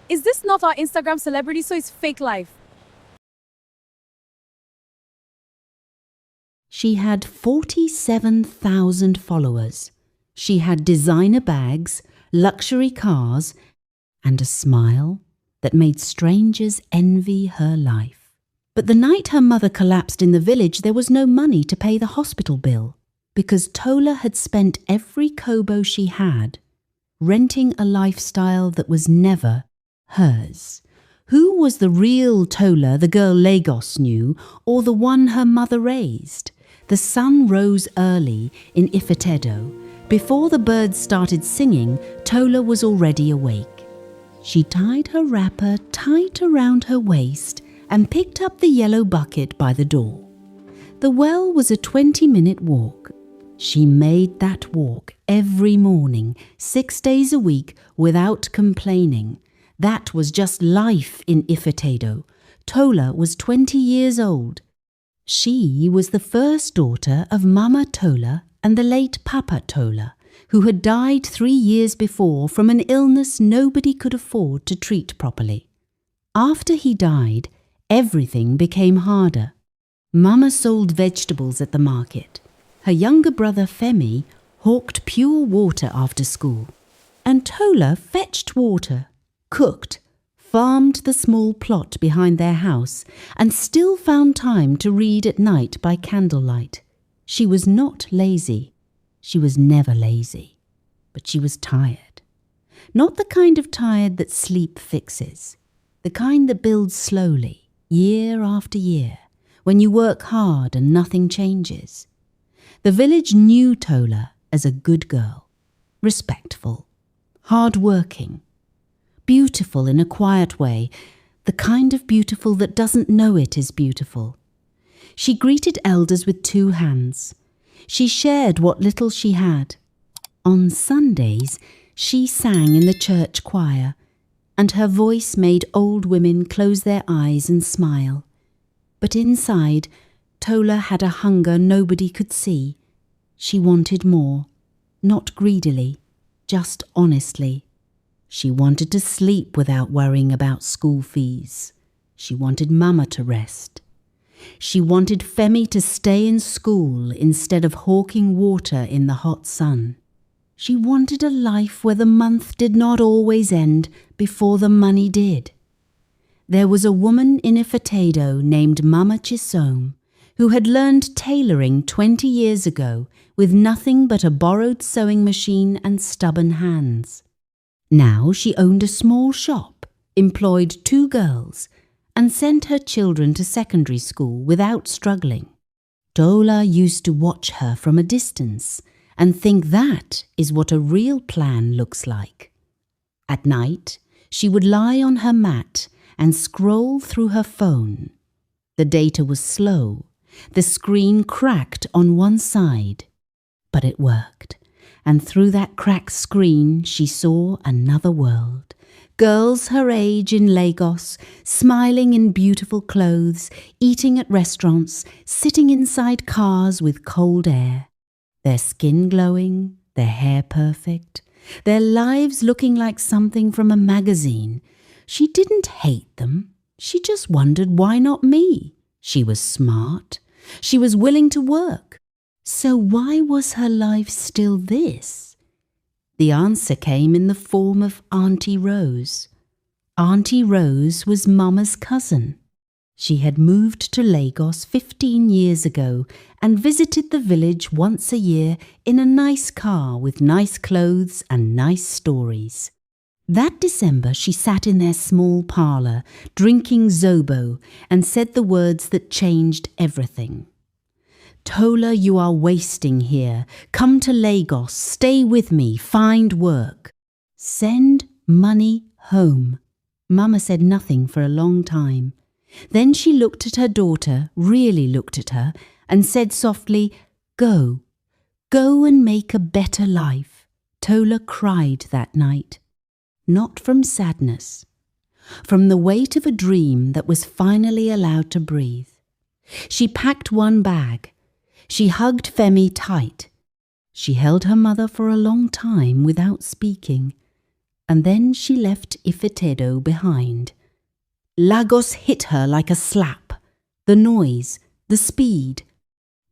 Is this not our Instagram celebrity, so it's fake life? She had 47,000 followers. She had designer bags, luxury cars, and a smile that made strangers envy her life. But the night her mother collapsed in the village, there was no money to pay the hospital bill, because Tola had spent every kobo she had renting a lifestyle that was never hers. Who was the real Tola the girl Lagos knew, or the one her mother raised? The sun rose early in Ifetedo. Before the birds started singing, Tola was already awake. She tied her wrapper tight around her waist and picked up the yellow bucket by the door. The well was a 20-minute walk. She made that walk every morning, 6 days a week, without complaining. That was just life in Ifetedo. Tola was 20 years old. She was the first daughter of Mama Tola and the late Papa Tola, who had died 3 years before from an illness nobody could afford to treat properly. After he died, everything became harder. Mama sold vegetables at the market. Her younger brother Femi hawked pure water after school. And Tola fetched water, cooked, farmed the small plot behind their house, and still found time to read at night by candlelight. She was not lazy. She was never lazy. But she was tired. Not the kind of tired that sleep fixes. The kind that builds slowly, year after year, when you work hard and nothing changes. The village knew Tola as a good girl, respectful, hard-working, beautiful in a quiet way, the kind of beautiful that doesn't know it is beautiful. She greeted elders with 2 hands. She shared what little she had. On Sundays, she sang in the church choir, and her voice made old women close their eyes and smile. But inside, Tola had a hunger nobody could see. She wanted more, not greedily, just honestly. She wanted to sleep without worrying about school fees. She wanted Mama to rest. She wanted Femi to stay in school instead of hawking water in the hot sun. She wanted a life where the month did not always end before the money did. There was a woman in Ifetedo named Mama Chisom who had learned tailoring 20 years ago with nothing but a borrowed sewing machine and stubborn hands. Now she owned a small shop, employed 2 girls, and sent her children to secondary school without struggling. Tola used to watch her from a distance and think that is what a real plan looks like. At night, she would lie on her mat and scroll through her phone. The data was slow. The screen cracked on one side. But it worked, and through that cracked screen she saw another world. Girls her age in Lagos, smiling in beautiful clothes, eating at restaurants, sitting inside cars with cold air. Their skin glowing, their hair perfect, their lives looking like something from a magazine. She didn't hate them. She just wondered, why not me? She was smart. She was willing to work. So why was her life still this? The answer came in the form of Auntie Rose. Auntie Rose was Mama's cousin. She had moved to Lagos 15 years ago and visited the village once a year in a nice car with nice clothes and nice stories. That December she sat in their small parlour, drinking zobo, and said the words that changed everything. Tola, you are wasting here. Come to Lagos, stay with me, find work. Send money home. Mama said nothing for a long time. Then she looked at her daughter, really looked at her, and said softly, Go. Go and make a better life. Tola cried that night. Not from sadness. From the weight of a dream that was finally allowed to breathe. She packed one bag. She hugged Femi tight. She held her mother for a long time without speaking. And then she left Ifetedo behind. Lagos hit her like a slap. The noise, the speed.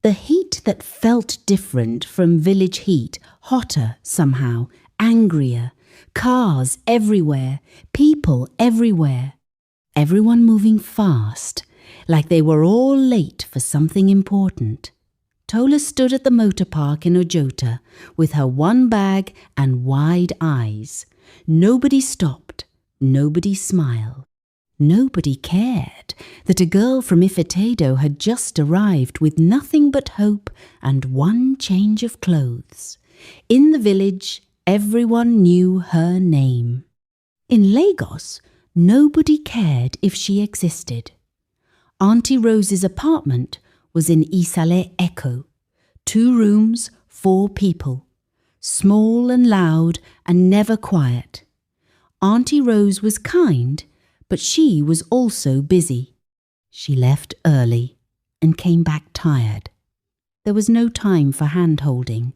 The heat that felt different from village heat, hotter somehow, angrier. Cars everywhere, people everywhere. Everyone moving fast, like they were all late for something important. Tola stood at the motor park in Ojota with her one bag and wide eyes. Nobody stopped, nobody smiled. Nobody cared that a girl from Ifetedo had just arrived with nothing but hope and one change of clothes. In the village, everyone knew her name. In Lagos, nobody cared if she existed. Auntie Rose's apartment was in Isale Echo. 2 rooms, 4 people. Small and loud and never quiet. Auntie Rose was kind, but she was also busy. She left early and came back tired. There was no time for hand-holding.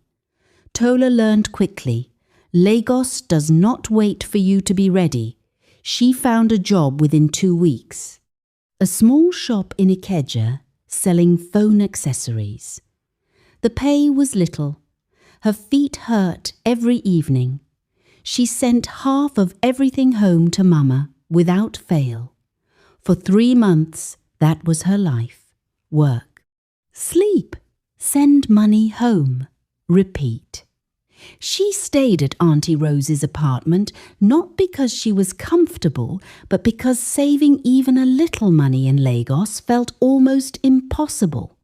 Tola learned quickly, Lagos does not wait for you to be ready. She found a job within 2 weeks. A small shop in Ikeja selling phone accessories. The pay was little. Her feet hurt every evening. She sent half of everything home to Mama without fail. For 3 months, that was her life. Work. Sleep. Send money home. Repeat. She stayed at Auntie Rose's apartment not because she was comfortable, but because saving even a little money in Lagos felt almost impossible.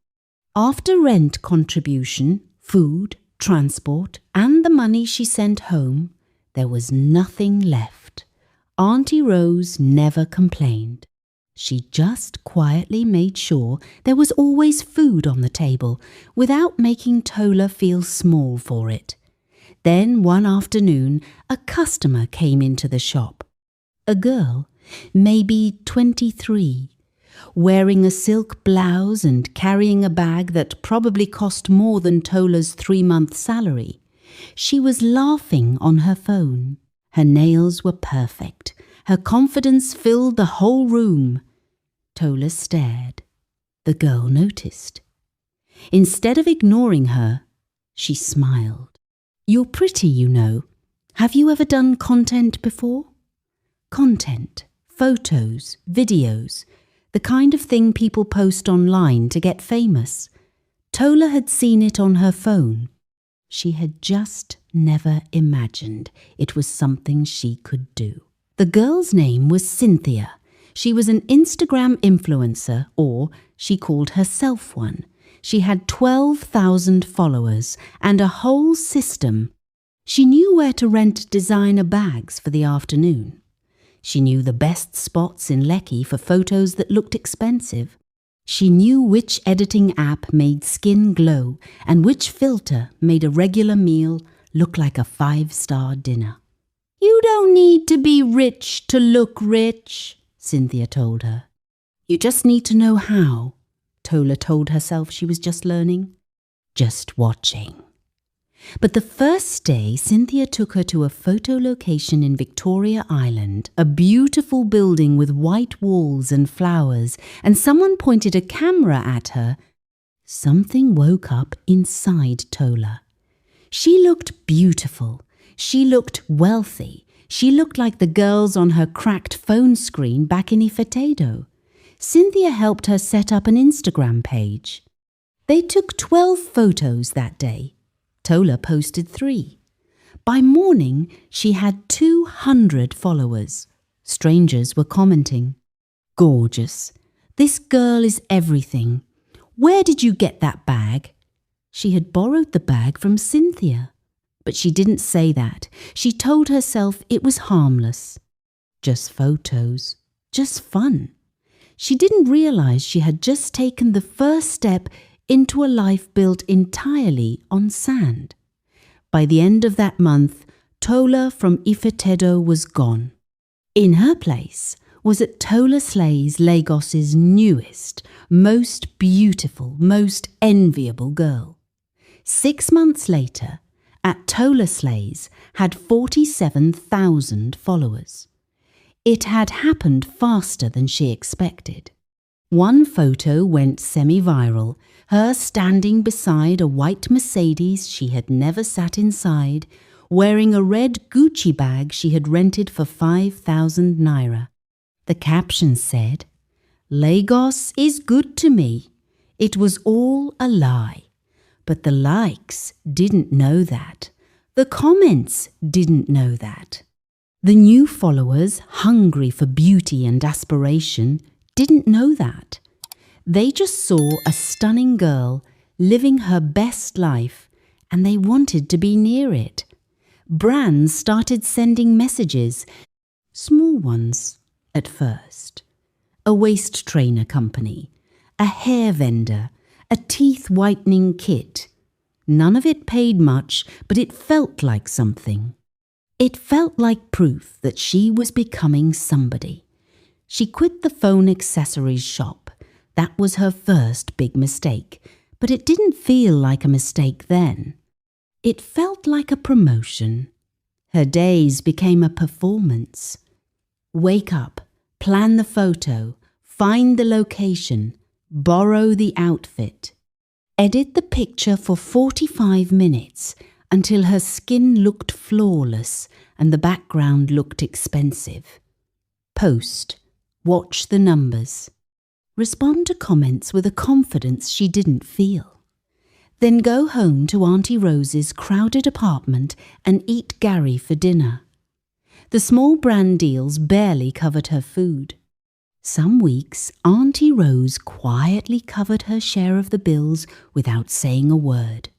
After rent contribution, food, transport, and the money she sent home, there was nothing left. Auntie Rose never complained. She just quietly made sure there was always food on the table without making Tola feel small for it. Then one afternoon, a customer came into the shop. A girl, maybe 23, wearing a silk blouse and carrying a bag that probably cost more than Tola's 3-month salary. She was laughing on her phone. Her nails were perfect. Her confidence filled the whole room. Tola stared. The girl noticed. Instead of ignoring her, she smiled. You're pretty, you know. Have you ever done content before? Content, photos, videos, the kind of thing people post online to get famous. Tola had seen it on her phone. She had just never imagined it was something she could do. The girl's name was Cynthia. She was an Instagram influencer, or she called herself one. She had 12,000 followers and a whole system. She knew where to rent designer bags for the afternoon. She knew the best spots in Lekki for photos that looked expensive. She knew which editing app made skin glow and which filter made a regular meal look like a 5-star dinner. You don't need to be rich to look rich, Cynthia told her. You just need to know how, Tola told herself she was just learning. Just watching. But the first day, Cynthia took her to a photo location in Victoria Island, a beautiful building with white walls and flowers, and someone pointed a camera at her. Something woke up inside Tola. She looked beautiful. She looked wealthy. She looked like the girls on her cracked phone screen back in Ifetedo. Cynthia helped her set up an Instagram page. They took 12 photos that day. Tola posted 3. By morning, she had 200 followers. Strangers were commenting. Gorgeous. This girl is everything. Where did you get that bag? She had borrowed the bag from Cynthia. But she didn't say that. She told herself it was harmless. Just photos. Just fun. She didn't realize she had just taken the first step into a life built entirely on sand. By the end of that month, Tola from Ifetedo was gone. In her place was at Tola Slays Lagos's newest, most beautiful, most enviable girl. 6 months later, at Tola Sleighs had 47,000 followers. It had happened faster than she expected. One photo went semi-viral, her standing beside a white Mercedes she had never sat inside, wearing a red Gucci bag she had rented for 5,000 naira. The caption said, "Lagos is good to me. It was all a lie." But the likes didn't know that. The comments didn't know that. The new followers, hungry for beauty and aspiration, didn't know that. They just saw a stunning girl living her best life, and they wanted to be near it. Brands started sending messages, small ones at first. A waist trainer company, a hair vendor, a teeth whitening kit. None of it paid much, but it felt like something. It felt like proof that she was becoming somebody. She quit the phone accessories shop. That was her first big mistake, but it didn't feel like a mistake then. It felt like a promotion. Her days became a performance. Wake up, plan the photo, find the location, borrow the outfit. Edit the picture for 45 minutes until her skin looked flawless and the background looked expensive. Post. Watch the numbers. Respond to comments with a confidence she didn't feel. Then go home to Auntie Rose's crowded apartment and eat Gary for dinner. The small brand deals barely covered her food. Some weeks, Auntie Rose quietly covered her share of the bills without saying a word.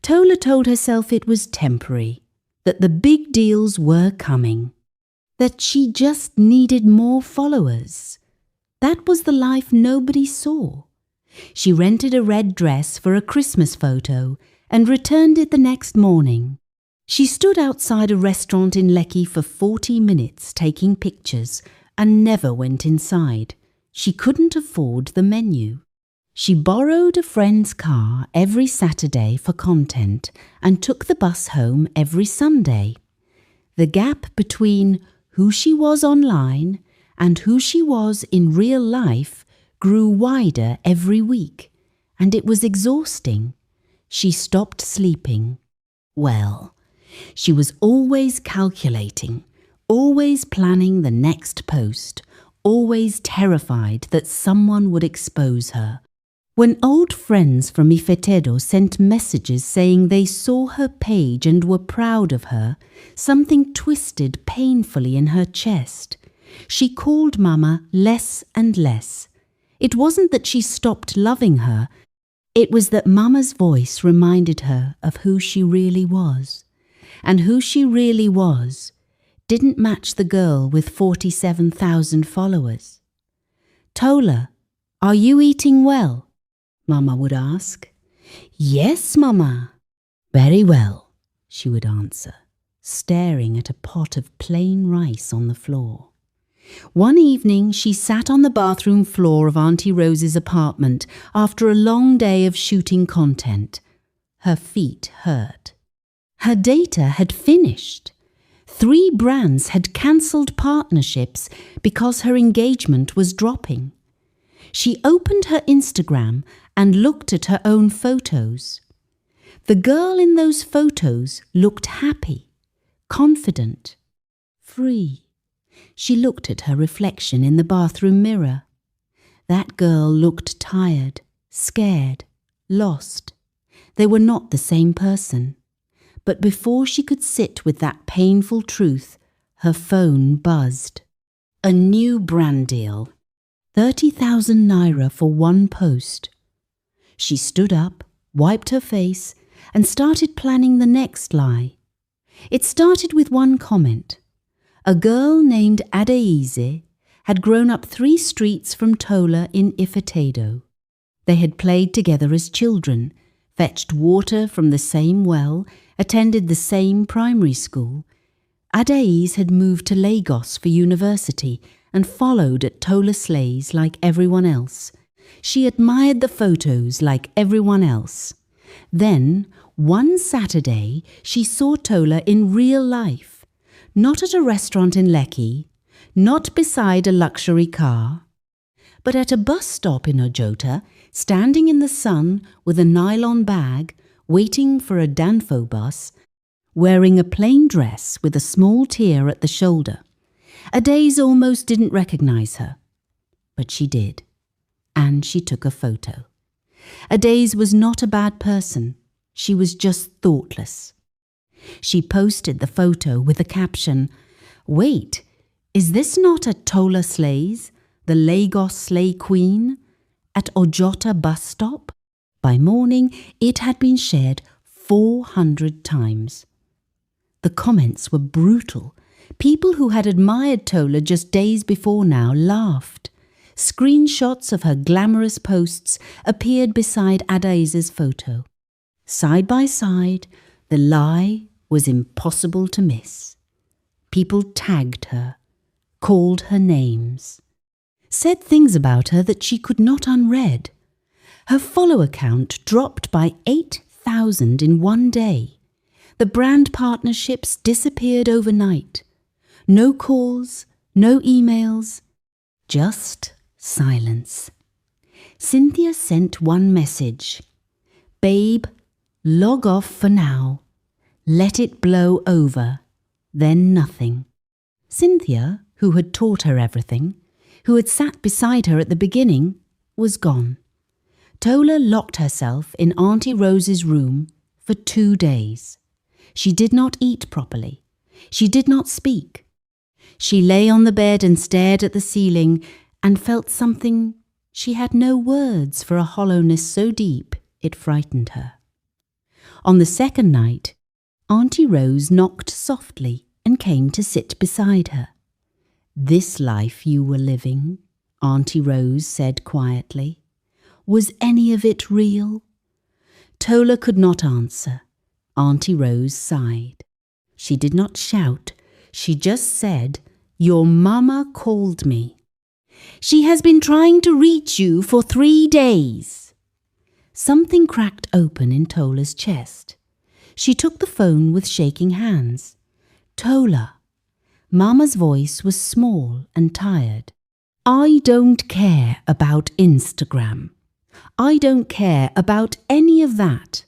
Tola told herself it was temporary, that the big deals were coming, that she just needed more followers. That was the life nobody saw. She rented a red dress for a Christmas photo and returned it the next morning. She stood outside a restaurant in Lekki for 40 minutes taking pictures and never went inside. She couldn't afford the menu. She borrowed a friend's car every Saturday for content and took the bus home every Sunday. The gap between who she was online and who she was in real life grew wider every week, and it was exhausting. She stopped sleeping. Well, she was always calculating, always planning the next post, always terrified that someone would expose her. When old friends from Ifetedo sent messages saying they saw her page and were proud of her, something twisted painfully in her chest. She called Mama less and less. It wasn't that she stopped loving her. It was that Mama's voice reminded her of who she really was. And who she really was didn't match the girl with 47,000 followers. "Tola, are you eating well?" Mama would ask. "Yes, Mama." "Very well," she would answer, staring at a pot of plain rice on the floor. One evening, she sat on the bathroom floor of Auntie Rose's apartment after a long day of shooting content. Her feet hurt. Her data had finished. 3 brands had cancelled partnerships because her engagement was dropping. She opened her Instagram and looked at her own photos. The girl in those photos looked happy, confident, free. She looked at her reflection in the bathroom mirror. That girl looked tired, scared, lost. They were not the same person. But before she could sit with that painful truth, her phone buzzed. A new brand deal. 30,000 naira for one post. She stood up, wiped her face, and started planning the next lie. It started with one comment. A girl named Adeize had grown up 3 streets from Tola in Ifetedo. They had played together as children, fetched water from the same well, attended the same primary school. Adeize had moved to Lagos for university and followed at Tola Sleighs like everyone else. She admired the photos like everyone else. Then, One Saturday, she saw Tola in real life, not at a restaurant in Lekki, not beside a luxury car, but at a bus stop in Ojota, standing in the sun with a nylon bag, waiting for a Danfo bus, wearing a plain dress with a small tear at the shoulder. Adaze almost didn't recognize her, but she did, and she took a photo. Adaze was not a bad person, she was just thoughtless. She posted the photo with a caption, "Wait, is this not a Tola Slays, the Lagos Slay Queen, at Ojota bus stop?" By morning, it had been shared 400 times. The comments were brutal. People who had admired Tola just days before now laughed. Screenshots of her glamorous posts appeared beside Adaze's photo. Side by side, the lie was impossible to miss. People tagged her, called her names, said things about her that she could not unread. Her follower count dropped by 8,000 in one day. The brand partnerships disappeared overnight. No calls, no emails, just silence. Cynthia sent one message. "Babe, log off for now. Let it blow over." Then nothing. Cynthia, who had taught her everything, who had sat beside her at the beginning, was gone. Tola locked herself in Auntie Rose's room for 2 days. She did not eat properly. She did not speak. She lay on the bed and stared at the ceiling and felt something. She had no words for a hollowness so deep it frightened her. On the second night, Auntie Rose knocked softly and came to sit beside her. "This life you were living," Auntie Rose said quietly, "was any of it real?" Tola could not answer. Auntie Rose sighed. She did not shout. She just said, "Your mama called me. She has been trying to reach you for 3 days." Something cracked open in Tola's chest. She took the phone with shaking hands. "Tola." Mama's voice was small and tired. "I don't care about Instagram. I don't care about any of that.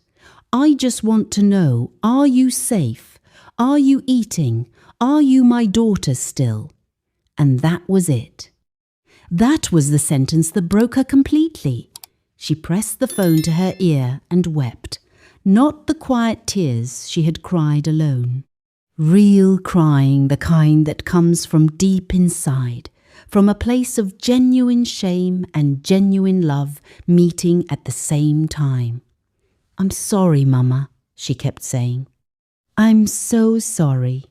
I just want to know, are you safe? Are you eating? Are you my daughter still?" And that was it. That was the sentence that broke her completely. She pressed the phone to her ear and wept, not the quiet tears she had cried alone. Real crying, the kind that comes from deep inside, from a place of genuine shame and genuine love meeting at the same time. "I'm sorry, Mama," she kept saying. "I'm so sorry."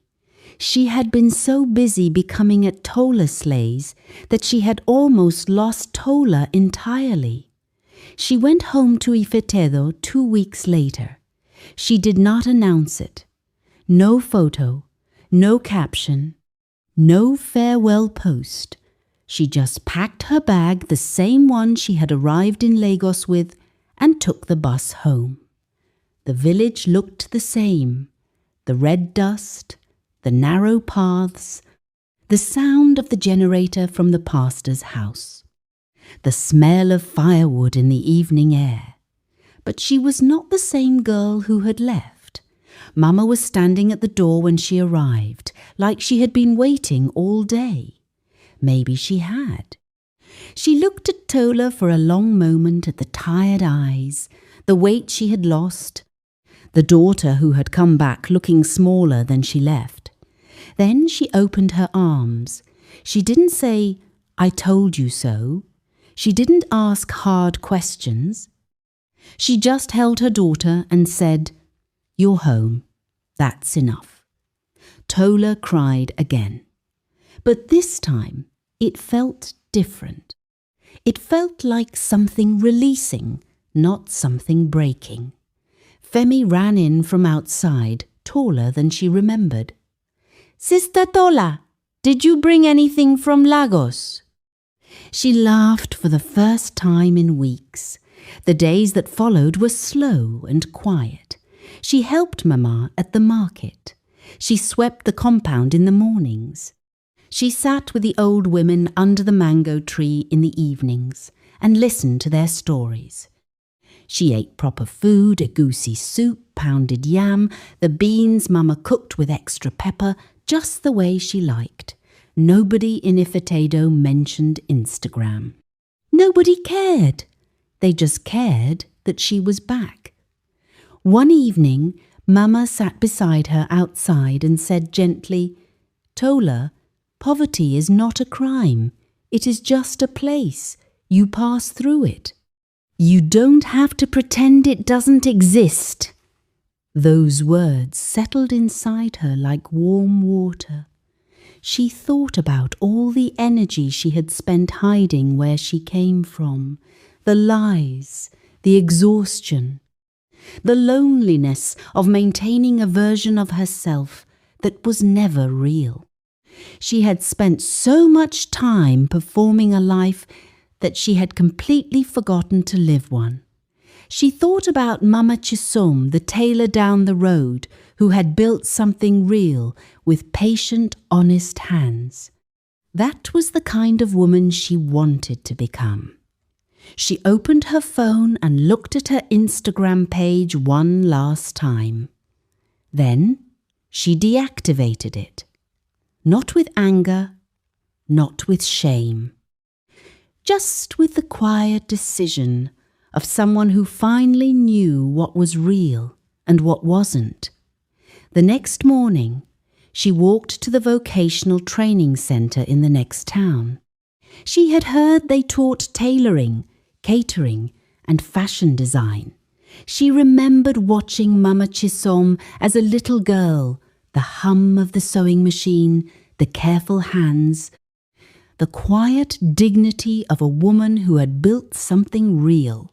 She had been so busy becoming a Tola Slays that she had almost lost Tola entirely. She went home to Ifetedo 2 weeks later. She did not announce it. No photo, no caption, no farewell post. She just packed her bag, the same one she had arrived in Lagos with, and took the bus home. The village looked the same. The red dust, the narrow paths, the sound of the generator from the pastor's house, the smell of firewood in the evening air. But she was not the same girl who had left. Mama was standing at the door when she arrived, like she had been waiting all day. Maybe she had. She looked at Tola for a long moment at the tired eyes, the weight she had lost, the daughter who had come back looking smaller than she left. Then she opened her arms. She didn't say, "I told you so." She didn't ask hard questions. She just held her daughter and said, "You're home. That's enough." Tola cried again. But this time it felt different. It felt like something releasing, not something breaking. Femi ran in from outside, taller than she remembered. "Sister Tola, did you bring anything from Lagos?" She laughed for the first time in weeks. The days that followed were slow and quiet. She helped Mama at the market. She swept the compound in the mornings. She sat with the old women under the mango tree in the evenings and listened to their stories. She ate proper food, a goosey soup, pounded yam, the beans Mama cooked with extra pepper, just the way she liked. Nobody in Ifetedo mentioned Instagram. Nobody cared. They just cared that she was back. One evening, Mama sat beside her outside and said gently, "Tola, poverty is not a crime. It is just a place. You pass through it. You don't have to pretend it doesn't exist." Those words settled inside her like warm water. She thought about all the energy she had spent hiding where she came from, the lies, the exhaustion, the loneliness of maintaining a version of herself that was never real. She had spent so much time performing a life that she had completely forgotten to live one. She thought about Mama Chisom, the tailor down the road, who had built something real with patient, honest hands. That was the kind of woman she wanted to become. She opened her phone and looked at her Instagram page one last time. Then she deactivated it. Not with anger, not with shame. Just with the quiet decision of someone who finally knew what was real and what wasn't. The next morning, she walked to the vocational training centre in the next town. She had heard they taught tailoring, catering, and fashion design. She remembered watching Mama Chisom as a little girl, the hum of the sewing machine, the careful hands, the quiet dignity of a woman who had built something real.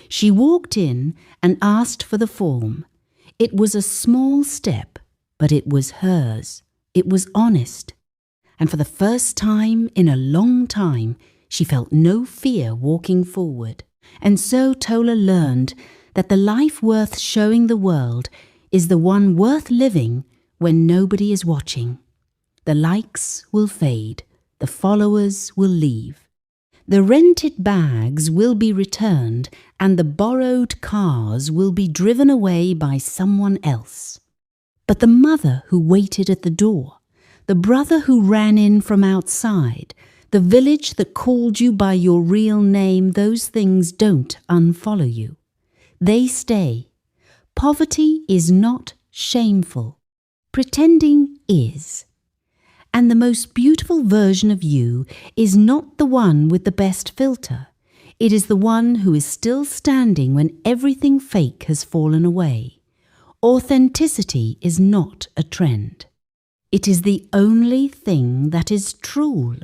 She walked in and asked for the form. It was a small step, but it was hers. It was honest. And for the first time in a long time, she felt no fear walking forward. And so Tola learned that the life worth showing the world is the one worth living when nobody is watching. The likes will fade. The followers will leave. The rented bags will be returned and the borrowed cars will be driven away by someone else. But the mother who waited at the door, the brother who ran in from outside, the village that called you by your real name, those things don't unfollow you. They stay. Poverty is not shameful. Pretending is. And the most beautiful version of you is not the one with the best filter. It is the one who is still standing when everything fake has fallen away. Authenticity is not a trend. It is the only thing that is true.